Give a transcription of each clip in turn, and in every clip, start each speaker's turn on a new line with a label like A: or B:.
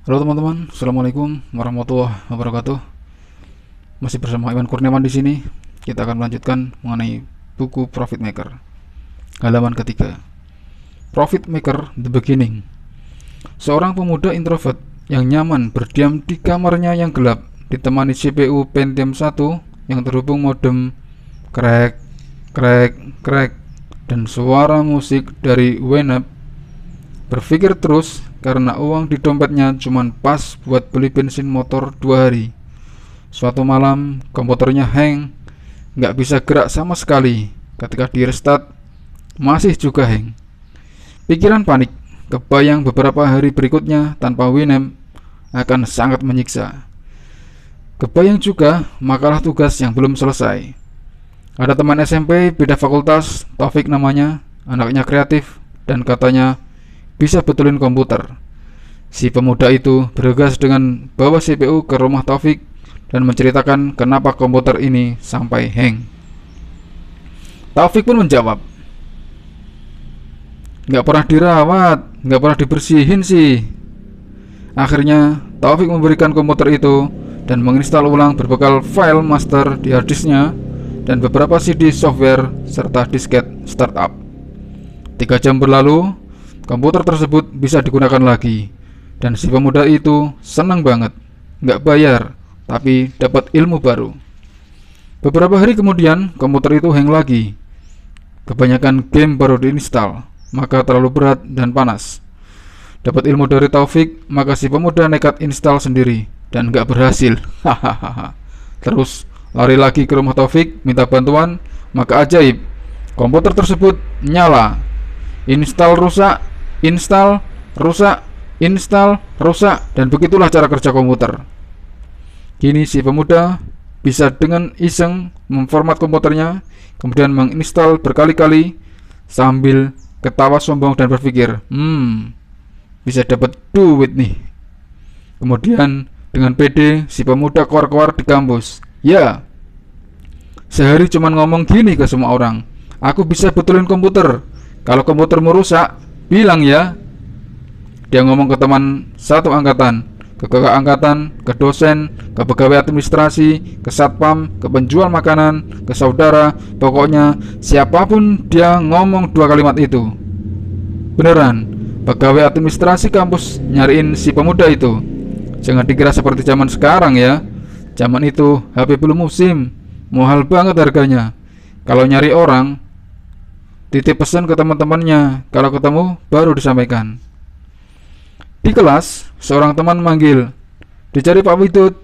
A: Halo teman-teman, assalamualaikum warahmatullahi wabarakatuh. Masih bersama Iwan Kurniawan di sini. Kita akan melanjutkan mengenai buku Profit Maker, halaman ketiga. Profit Maker: The Beginning. Seorang pemuda introvert yang nyaman berdiam di kamarnya yang gelap, ditemani CPU Pentium 1 yang terhubung modem krek krek krek dan suara musik dari Winamp. Berpikir terus karena uang di dompetnya cuma pas buat beli bensin motor 2 hari. Suatu malam komputernya hang, nggak bisa gerak sama sekali. Ketika di restart masih juga hang. Pikiran panik, kebayang beberapa hari berikutnya tanpa Winamp akan sangat menyiksa. Kebayang juga makalah tugas yang belum selesai. Ada teman SMP beda fakultas, Taufik namanya, anaknya kreatif dan katanya bisa betulin komputer. Si pemuda itu bergegas dengan bawa CPU ke rumah Taufik dan menceritakan kenapa komputer ini sampai hang. Taufik pun menjawab, nggak pernah dirawat, nggak pernah dibersihin sih. Akhirnya Taufik memberikan komputer itu dan menginstal ulang berbekal file master di harddisknya dan beberapa CD software serta disket startup. 3 jam berlalu, komputer tersebut bisa digunakan lagi, dan si pemuda itu senang banget. Nggak bayar, tapi dapat ilmu baru. Beberapa hari kemudian, komputer itu hang lagi. Kebanyakan game baru diinstal, maka terlalu berat dan panas. Dapat ilmu dari Taufik, maka si pemuda nekat install sendiri, dan nggak berhasil. Hahaha. Terus lari lagi ke rumah Taufik, minta bantuan, maka ajaib, komputer tersebut nyala. Install rusak, install rusak, install rusak, dan begitulah cara kerja komputer. Kini si pemuda bisa dengan iseng memformat komputernya, kemudian menginstal berkali-kali sambil ketawa sombong dan berpikir, bisa dapat duit nih. Kemudian dengan pede si pemuda keluar-keluar di kampus. Ya, sehari cuman ngomong gini ke semua orang, aku bisa betulin komputer. Kalau komputermu rusak, bilang ya. Dia ngomong ke teman satu angkatan, ke kakak angkatan, ke dosen, ke pegawai administrasi, ke satpam, ke penjual makanan, ke saudara. Pokoknya siapapun dia ngomong 2 kalimat itu. Beneran, pegawai administrasi kampus nyariin si pemuda itu. Jangan dikira seperti zaman sekarang ya. Zaman itu HP belum musim, mahal banget harganya. Kalau nyari orang, titip pesan ke teman-temannya, kalau ketemu baru disampaikan. Di kelas, seorang teman manggil, dicari Pak Widut,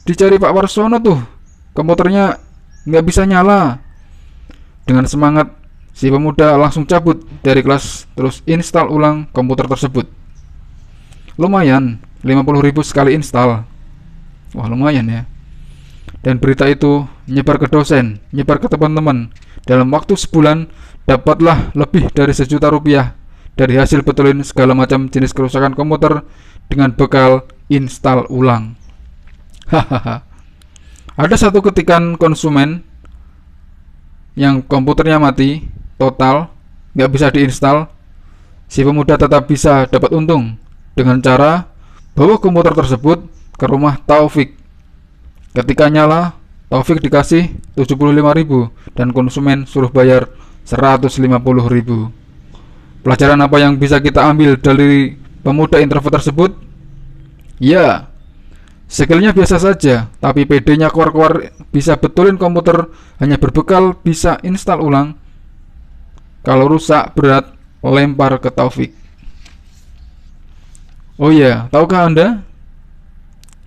A: dicari Pak Warsono tuh, komputernya nggak bisa nyala. Dengan semangat, si pemuda langsung cabut dari kelas, terus install ulang komputer tersebut. Lumayan, 50.000 sekali install. Wah, lumayan ya. Dan berita itu nyebar ke dosen, nyebar ke teman-teman. Dalam waktu sebulan dapatlah lebih dari 1 juta rupiah dari hasil betulin segala macam jenis kerusakan komputer dengan bekal install ulang. Hahaha. Ada satu ketikan konsumen yang komputernya mati total, nggak bisa diinstal. Si pemuda tetap bisa dapat untung dengan cara bawa komputer tersebut ke rumah Taufik. Ketika nyala, Taufik dikasih 75.000 dan konsumen suruh bayar 150.000. Pelajaran apa yang bisa kita ambil dari pemuda introvert tersebut? Ya, skillnya biasa saja, tapi PD-nya keluar-keluar bisa betulin komputer hanya berbekal bisa install ulang. Kalau rusak berat, lempar ke Taufik. Oh iya, tahukah Anda?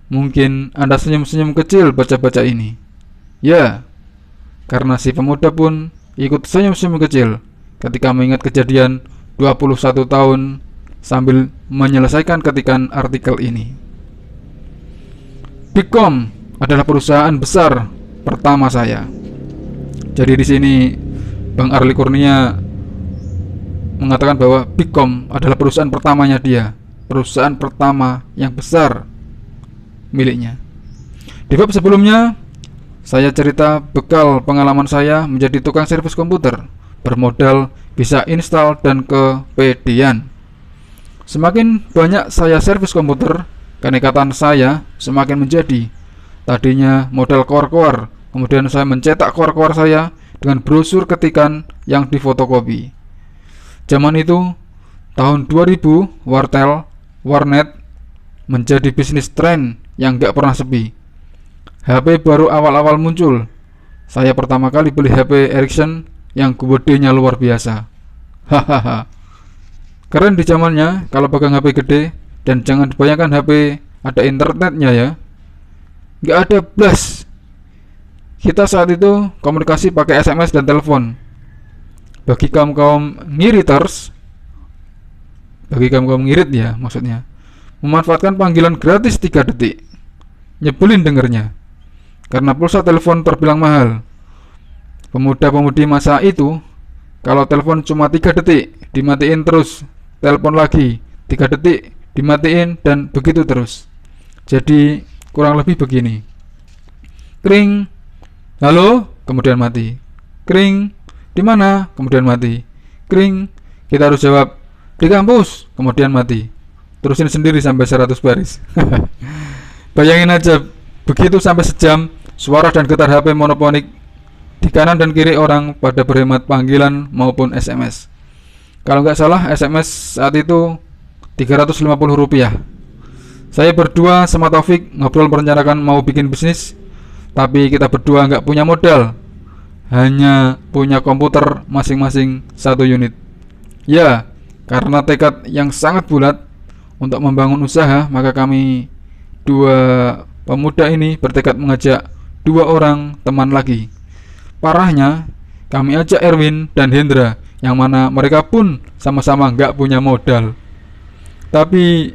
A: Mungkin Anda senyum-senyum kecil baca-baca ini. Ya, karena si pemuda pun ikut senyum-senyum kecil ketika mengingat kejadian 21 tahun sambil menyelesaikan ketikan artikel ini. Bitkom adalah perusahaan besar pertama saya. Jadi di sini Bang Arli Kurnia mengatakan bahwa Bitkom adalah perusahaan pertamanya dia, perusahaan pertama yang besar miliknya. Di bab sebelumnya saya cerita bekal pengalaman saya menjadi tukang servis komputer bermodal bisa install dan kepedean. Semakin banyak saya servis komputer, kenikmatan saya semakin menjadi. Tadinya modal koar-koar, kemudian saya mencetak koar-koar saya dengan brosur ketikan yang difotokopi. Zaman itu, tahun 2000, warnet menjadi bisnis tren yang gak pernah sepi. HP baru awal-awal muncul. Saya pertama kali beli HP Ericsson yang gedenya luar biasa. Hahaha. Keren di zamannya kalau pegang HP gede, dan jangan dibayangkan HP ada internetnya ya. Gak ada blast. Kita saat itu komunikasi pakai SMS dan telepon. Bagi kaum ngiriters, bagi kaum ngirit ya maksudnya, memanfaatkan panggilan gratis 3 detik. Nyebelin dengernya, karena pulsa telepon terbilang mahal. Pemuda-pemudi masa itu, kalau telepon cuma 3 detik, dimatiin terus, telepon lagi 3 detik, dimatiin, dan begitu terus. Jadi kurang lebih begini: kring, halo, kemudian mati. Kring, di mana? Kemudian mati. Kring, kita harus jawab di kampus, kemudian mati. Terusin sendiri sampai 100 baris. Bayangin aja, begitu sampai sejam, suara dan getar HP monoponik di kanan dan kiri orang pada berhemat panggilan maupun SMS. Kalau nggak salah SMS saat itu 350 rupiah. Saya berdua sama Taufik ngobrol merencanakan mau bikin bisnis, tapi kita berdua nggak punya modal, hanya punya komputer masing-masing 1 unit. Ya, karena tekad yang sangat bulat untuk membangun usaha, maka kami dua pemuda ini bertekad mengajak 2 orang teman lagi. Parahnya, kami ajak Erwin dan Hendra, yang mana mereka pun sama-sama nggak punya modal. Tapi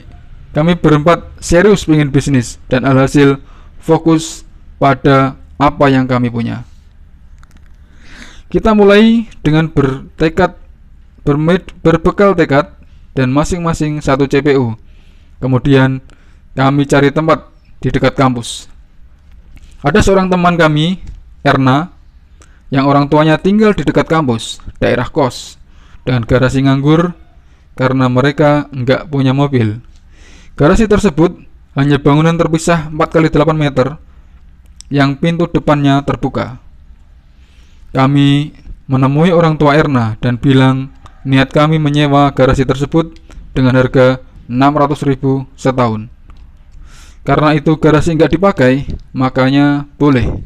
A: kami berempat serius ingin bisnis, dan alhasil fokus pada apa yang kami punya. Kita mulai dengan berbekal tekad dan masing-masing 1 CPU. Kemudian kami cari tempat di dekat kampus. Ada seorang teman kami, Erna, yang orang tuanya tinggal di dekat kampus, daerah kos, dengan garasi nganggur karena mereka nggak punya mobil. Garasi tersebut hanya bangunan terpisah 4x8 meter yang pintu depannya terbuka. Kami menemui orang tua Erna dan bilang niat kami menyewa garasi tersebut dengan harga 600.000 setahun. Karena itu garasi nggak dipakai, makanya boleh.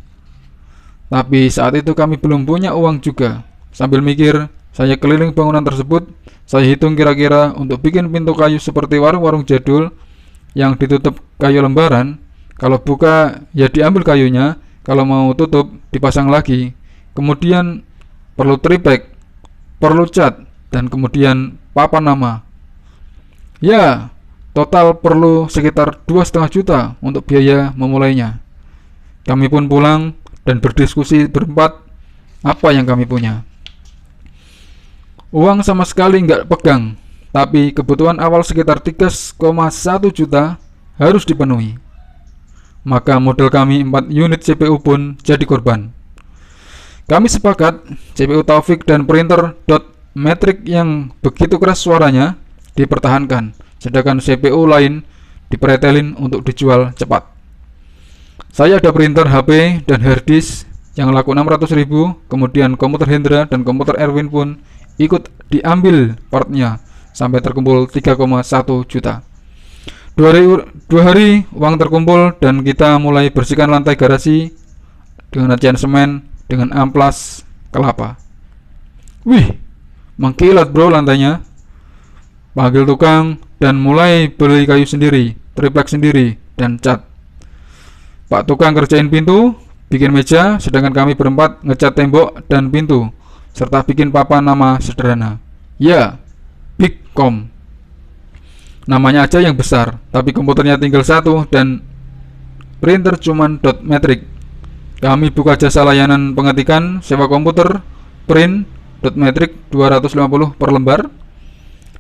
A: Tapi saat itu kami belum punya uang juga. Sambil mikir, saya keliling bangunan tersebut. Saya hitung kira-kira untuk bikin pintu kayu seperti warung-warung jadul yang ditutup kayu lembaran. Kalau buka ya diambil kayunya, kalau mau tutup dipasang lagi. Kemudian perlu tripek, perlu cat, dan kemudian papan nama. Ya, total perlu sekitar 2,5 juta untuk biaya memulainya. Kami pun pulang dan berdiskusi berempat apa yang kami punya. Uang sama sekali nggak pegang, tapi kebutuhan awal sekitar 3,1 juta harus dipenuhi. Maka modal kami 4 unit CPU pun jadi korban. Kami sepakat CPU Taufik dan printer dot matrix yang begitu keras suaranya dipertahankan, sedangkan CPU lain dipretelin untuk dijual cepat. Saya ada printer HP dan harddisk yang laku 600.000, kemudian komputer Hendra dan komputer Erwin pun ikut diambil partnya sampai terkumpul 3,1 juta. 2 hari uang terkumpul dan kita mulai bersihkan lantai garasi dengan acian semen dengan amplas kelapa. Wih, mengkilat bro lantainya. Panggil tukang dan mulai beli kayu sendiri, triplek sendiri, dan cat. Pak tukang kerjain pintu, bikin meja, sedangkan kami berempat ngecat tembok dan pintu, serta bikin papan nama sederhana. Ya, Bigcom. Namanya aja yang besar, tapi komputernya tinggal 1 dan printer cuman dot matrix. Kami buka jasa layanan pengetikan, sewa komputer, print, dot matrix 250 per lembar,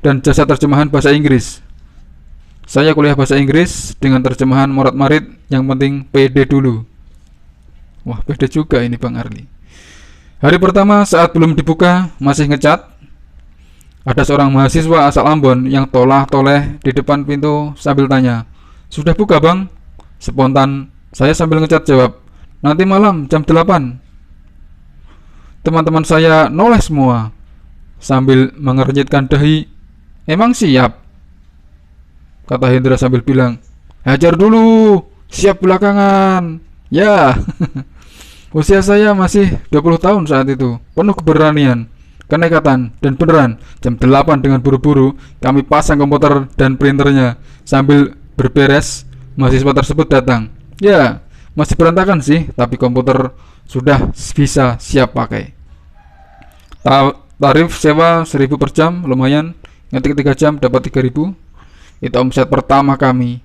A: dan jasa terjemahan bahasa Inggris. Saya kuliah bahasa Inggris dengan terjemahan morat-marit, yang penting PD dulu. Wah, PD juga ini Bang Arli. Hari pertama saat belum dibuka masih ngecat. Ada seorang mahasiswa asal Ambon yang tolah-toleh di depan pintu sambil tanya, "Sudah buka, Bang?" Spontan saya sambil ngecat jawab, "Nanti malam jam 8." Teman-teman saya noleh semua sambil mengernyitkan dahi. "Emang siap?" kata Hendra sambil bilang, "Hajar dulu, siap belakangan." Ya, usia saya masih 20 tahun saat itu, penuh keberanian, kenekatan, dan beneran jam 8 dengan buru-buru kami pasang komputer dan printernya. Sambil berberes, mahasiswa tersebut datang. Ya, masih berantakan sih, tapi komputer sudah bisa siap pakai. Tarif sewa 1.000 per jam, lumayan. Ngetik 3 jam dapat 3.000. Itu omset pertama kami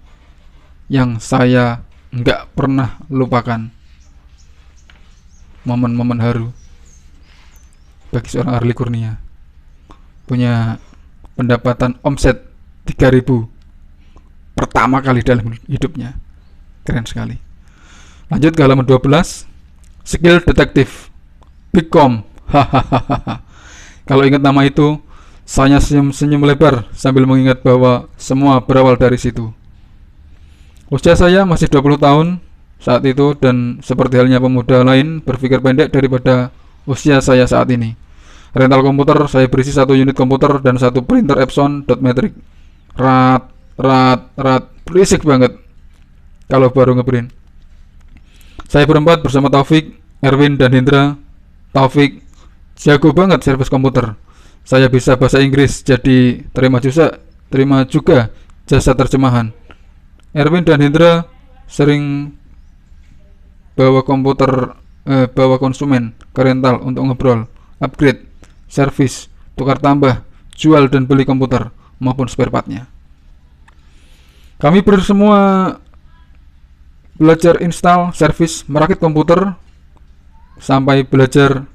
A: yang saya nggak pernah lupakan. Momen-momen haru bagi seorang Arli Kurnia, punya pendapatan omset 3.000 pertama kali dalam hidupnya. Keren sekali. Lanjut ke halaman 12. Skill detektif Bigcom. Hahaha. Kalau ingat nama itu, saya senyum-senyum lebar sambil mengingat bahwa semua berawal dari situ. Usia saya masih 20 tahun saat itu, dan seperti halnya pemuda lain berpikir pendek daripada usia saya saat ini. Rental komputer saya berisi 1 unit komputer dan 1 printer Epson Dotmetric. Rat, berisik banget kalau baru ngeprint. Saya berempat bersama Taufik, Erwin, dan Hendra. Taufik jago banget servis komputer. Saya bisa bahasa Inggris, jadi terima juga jasa terjemahan. Erwin dan Hendra sering bawa konsumen ke rental untuk ngobrol, upgrade, servis, tukar tambah, jual dan beli komputer maupun spare partnya. Kami bersemua belajar install, servis, merakit komputer, sampai belajar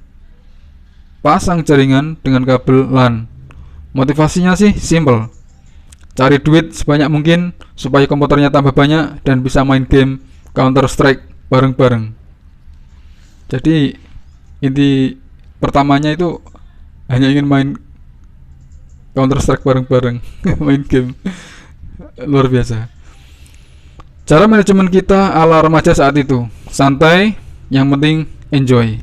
A: pasang jaringan dengan kabel LAN. Motivasinya sih simple, cari duit sebanyak mungkin supaya komputernya tambah banyak dan bisa main game Counter Strike bareng-bareng. Jadi inti pertamanya itu hanya ingin main Counter Strike bareng-bareng. Main game luar biasa. Cara manajemen kita ala remaja saat itu, santai, yang penting enjoy.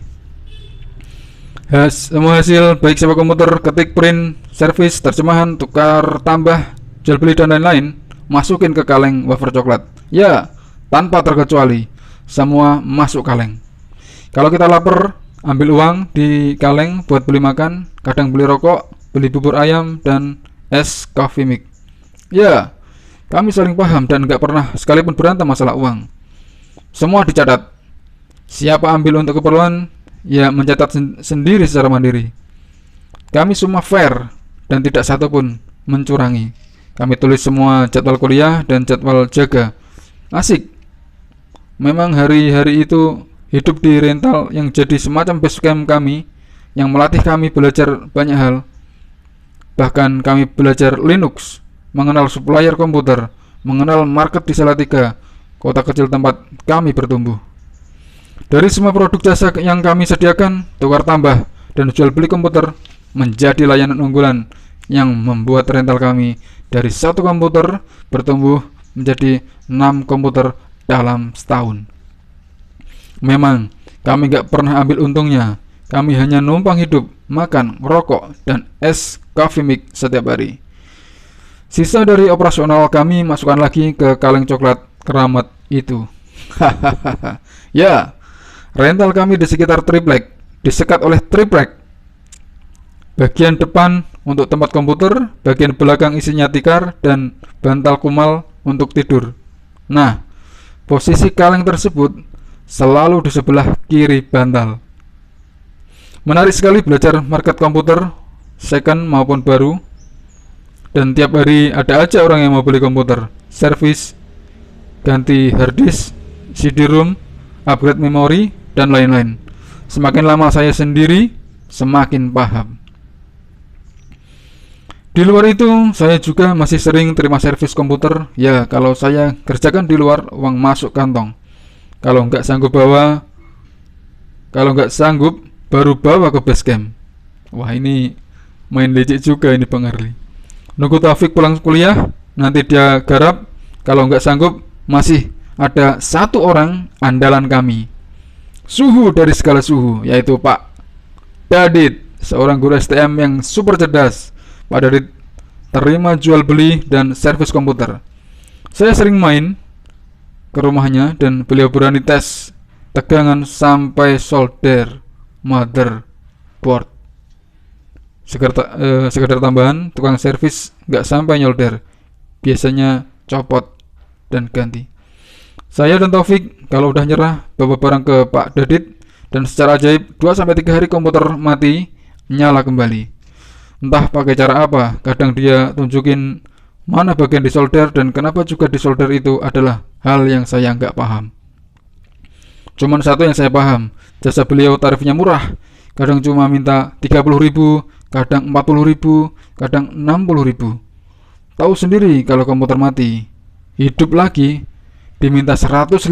A: Semua hasil baik sewa komputer, ketik, print, servis, terjemahan, tukar tambah, jual beli dan lain-lain masukin ke kaleng wafer coklat. Ya, tanpa terkecuali, semua masuk kaleng. Kalau kita lapar, ambil uang di kaleng buat beli makan, kadang beli rokok, beli bubur ayam, dan es coffee mix. Ya, kami saling paham dan gak pernah sekalipun berantem masalah uang. Semua dicatat. Siapa ambil untuk keperluan, ya mencatat sendiri secara mandiri. Kami semua fair dan tidak satu pun mencurangi. Kami tulis semua jadwal kuliah dan jadwal jaga. Asik. Memang hari-hari itu hidup di rental yang jadi semacam base camp kami, yang melatih kami belajar banyak hal. Bahkan kami belajar Linux, mengenal supplier komputer, mengenal market di Salatiga, kota kecil tempat kami bertumbuh. Dari semua produk jasa yang kami sediakan, tukar tambah dan jual beli komputer menjadi layanan unggulan yang membuat rental kami dari 1 komputer bertumbuh menjadi 6 komputer dalam setahun. Memang kami gak pernah ambil untungnya. Kami hanya numpang hidup, makan, rokok, dan es coffee mix setiap hari. Sisa dari operasional kami masukkan lagi ke kaleng coklat keramat itu. Hahaha. Ya, rental kami di sekitar triplek, disekat oleh triplek. Bagian depan untuk tempat komputer, bagian belakang isinya tikar dan bantal kumal untuk tidur. Nah, posisi kaleng tersebut selalu di sebelah kiri bantal. Menarik sekali belajar market komputer, second maupun baru. Dan tiap hari ada aja orang yang mau beli komputer, servis, ganti harddisk, CD-ROM, upgrade memori, dan lain-lain. Semakin lama saya sendiri, semakin paham. Di luar itu, saya juga masih sering terima servis komputer. Ya, kalau saya kerjakan di luar, uang masuk kantong. Kalau nggak sanggup, baru bawa ke base camp. Wah, ini Main licik juga ini Bang Arli. Nunggu Taufik pulang kuliah, nanti dia garap. Kalau nggak sanggup, masih ada satu orang andalan kami, suhu dari segala suhu, yaitu Pak Dadit, seorang guru STM yang super cerdas. Pak Dadit terima jual beli dan servis komputer. Saya sering main ke rumahnya dan beliau berani tes tegangan sampai solder motherboard. Sekedar tambahan, tukang servis nggak sampai nyolder, biasanya copot dan ganti. Saya dan Taufik kalau udah nyerah bawa barang ke Pak Dadit, dan secara ajaib 2-3 hari komputer mati nyala kembali. Entah pakai cara apa, kadang dia tunjukin mana bagian disolder dan kenapa juga disolder, itu adalah hal yang saya nggak paham. Cuman satu yang saya paham, jasa beliau tarifnya murah. Kadang cuma minta 30.000, kadang 40.000, kadang 60.000. Tahu sendiri kalau komputer mati, hidup lagi, diminta 150.000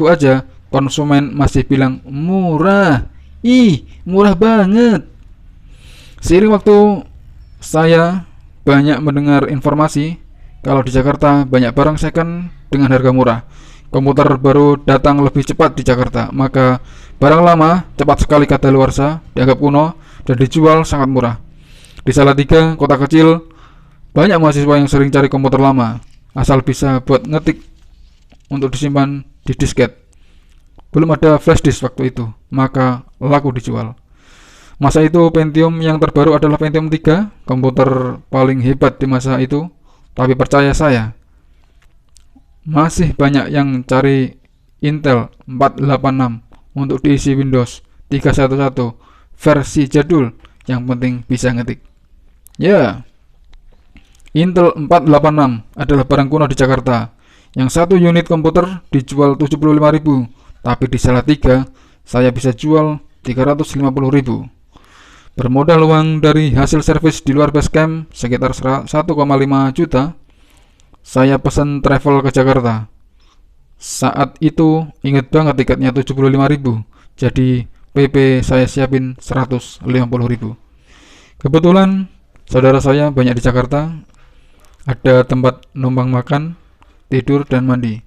A: aja, konsumen masih bilang murah. Ih, murah banget. Seiring waktu, saya banyak mendengar informasi kalau di Jakarta banyak barang second dengan harga murah. Komputer baru datang lebih cepat di Jakarta, maka barang lama cepat sekali kadaluarsa, dianggap kuno, dan dijual sangat murah. Di Salatiga, kota kecil, banyak mahasiswa yang sering cari komputer lama, asal bisa buat ngetik untuk disimpan di disket. Belum ada flash disk waktu itu, maka laku dijual. Masa itu Pentium yang terbaru adalah Pentium 3, komputer paling hebat di masa itu. Tapi percaya saya, masih banyak yang cari Intel 486 untuk diisi Windows 3.1.1 versi jadul, yang penting bisa ngetik. Ya, Intel 486 adalah barang kuno di Jakarta. Yang satu unit komputer dijual 75.000, tapi di Salatiga saya bisa jual 350.000. Bermodal uang dari hasil servis di luar basecamp sekitar 1,5 juta, saya pesan travel ke Jakarta. Saat itu ingat banget tiketnya 75.000, jadi PP saya siapin 150.000. Kebetulan saudara saya banyak di Jakarta, ada tempat numpang makan, tidur, dan mandi.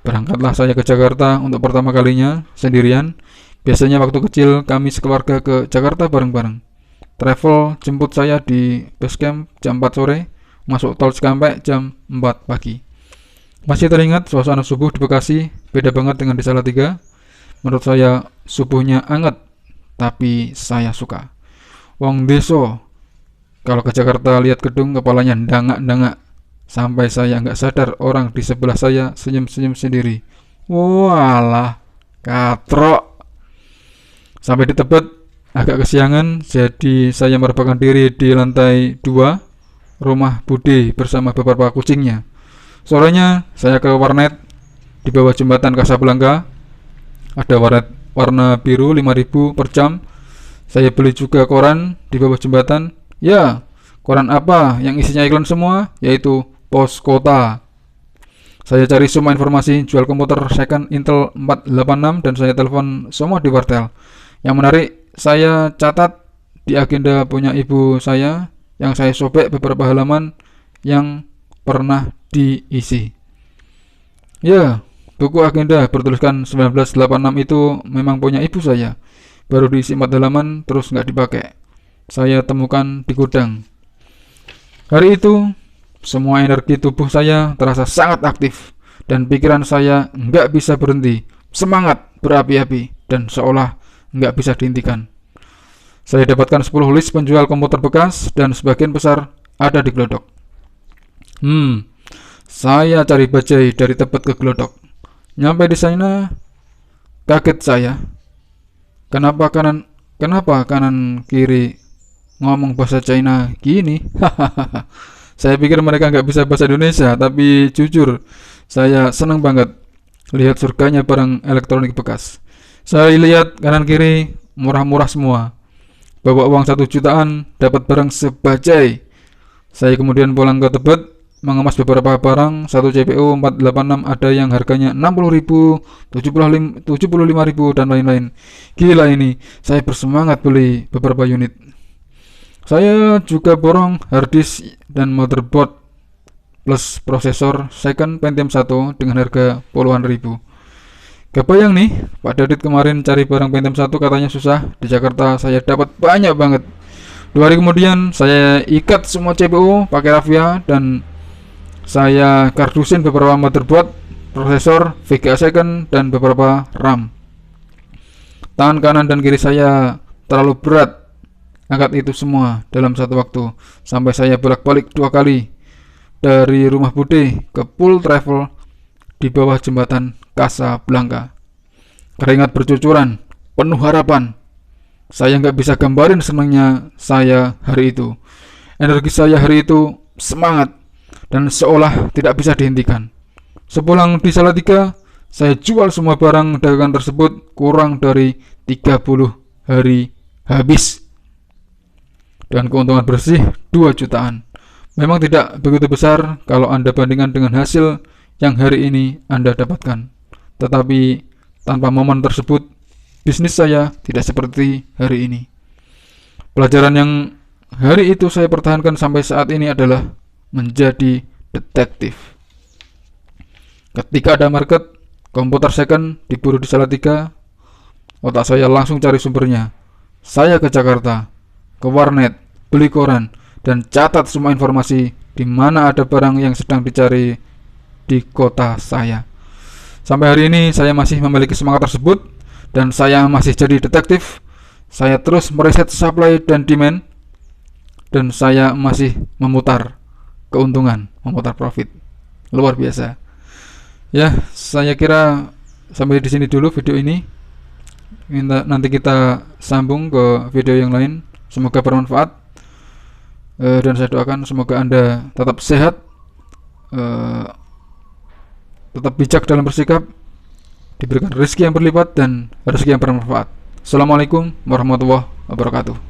A: Berangkatlah saya ke Jakarta untuk pertama kalinya sendirian. Biasanya waktu kecil kami sekeluarga ke Jakarta bareng-bareng. Travel jemput saya di basecamp jam 4 sore, masuk tol Cikampek jam 4 pagi. Masih teringat suasana subuh di Bekasi, beda banget dengan di Salatiga. Menurut saya subuhnya anget, tapi saya suka. Wong deso, kalau ke Jakarta lihat gedung kepalanya ndangak-ndangak, sampai saya nggak sadar orang di sebelah saya senyum-senyum sendiri. Walah, katrok. Sampai di Tebet agak kesiangan, jadi saya merebahkan diri di lantai 2 rumah Bude bersama beberapa kucingnya. Sorenya saya ke warnet di bawah jembatan Kasablanka. Ada warnet warna biru 5.000 per jam. Saya beli juga koran di bawah jembatan. Ya, koran apa yang isinya iklan semua, yaitu Pos Kota. Saya cari semua informasi jual komputer second Intel 486 dan saya telepon semua di wartel. Yang menarik, saya catat di agenda punya ibu saya yang saya sobek beberapa halaman yang pernah diisi. Ya, buku agenda bertuliskan 1986 itu memang punya ibu saya. Baru diisi 4 halaman terus nggak dipakai. Saya temukan di gudang. Hari itu semua energi tubuh saya terasa sangat aktif dan pikiran saya nggak bisa berhenti, semangat berapi-api dan seolah nggak bisa dihentikan. Saya dapatkan 10 list penjual komputer bekas dan sebagian besar ada di Glodok. Saya cari bajai dari Tebet ke Glodok. Nyampe di sana, kaget saya. Kenapa kanan kiri ngomong bahasa China gini? Saya pikir mereka nggak bisa bahasa Indonesia, tapi jujur saya senang banget lihat surganya barang elektronik bekas. Saya lihat kanan kiri murah-murah semua. Bawa uang 1 jutaan dapat barang sebajai. Saya kemudian pulang ke Tebet mengemas beberapa barang. Satu CPU 486 ada yang harganya 60.000, 75.000 dan lain-lain. Gila ini, saya bersemangat beli beberapa unit. Saya juga borong harddisk dan motherboard plus prosesor second Pentium 1 dengan harga puluhan ribu. Kebayang nih, Pak Dadit kemarin cari barang Pentium 1 katanya susah. Di Jakarta saya dapat banyak banget. 2 hari kemudian saya ikat semua CPU pakai raffia dan saya kardusin beberapa motherboard, prosesor, VGA second, dan beberapa RAM. Tangan kanan dan kiri saya terlalu berat angkat itu semua dalam satu waktu, sampai saya bolak-balik 2 kali dari rumah Bude ke Pool Travel di bawah jembatan Casablanca. Keringat bercucuran, penuh harapan. Saya nggak bisa gambarin senangnya saya hari itu. Energi saya hari itu semangat dan seolah tidak bisa dihentikan. Sepulang di Salatiga, saya jual semua barang dagangan tersebut kurang dari 30 hari habis. Dan keuntungan bersih 2 jutaan. Memang tidak begitu besar kalau Anda bandingkan dengan hasil yang hari ini Anda dapatkan. Tetapi tanpa momen tersebut, bisnis saya tidak seperti hari ini. Pelajaran yang hari itu saya pertahankan sampai saat ini adalah menjadi detektif. Ketika ada market komputer second diburu di Salatiga, otak saya langsung cari sumbernya. Saya ke Jakarta, ke warnet, beli koran, dan catat semua informasi di mana ada barang yang sedang dicari di kota saya. Sampai hari ini saya masih memiliki semangat tersebut dan saya masih jadi detektif. Saya terus meriset supply dan demand dan saya masih memutar keuntungan, memutar profit. Luar biasa. Ya, saya kira sampai di sini dulu video ini. Nanti kita sambung ke video yang lain. Semoga bermanfaat. Dan saya doakan semoga Anda tetap sehat, tetap bijak dalam bersikap, diberikan rezeki yang berlipat dan rezeki yang bermanfaat. Assalamualaikum warahmatullahi wabarakatuh.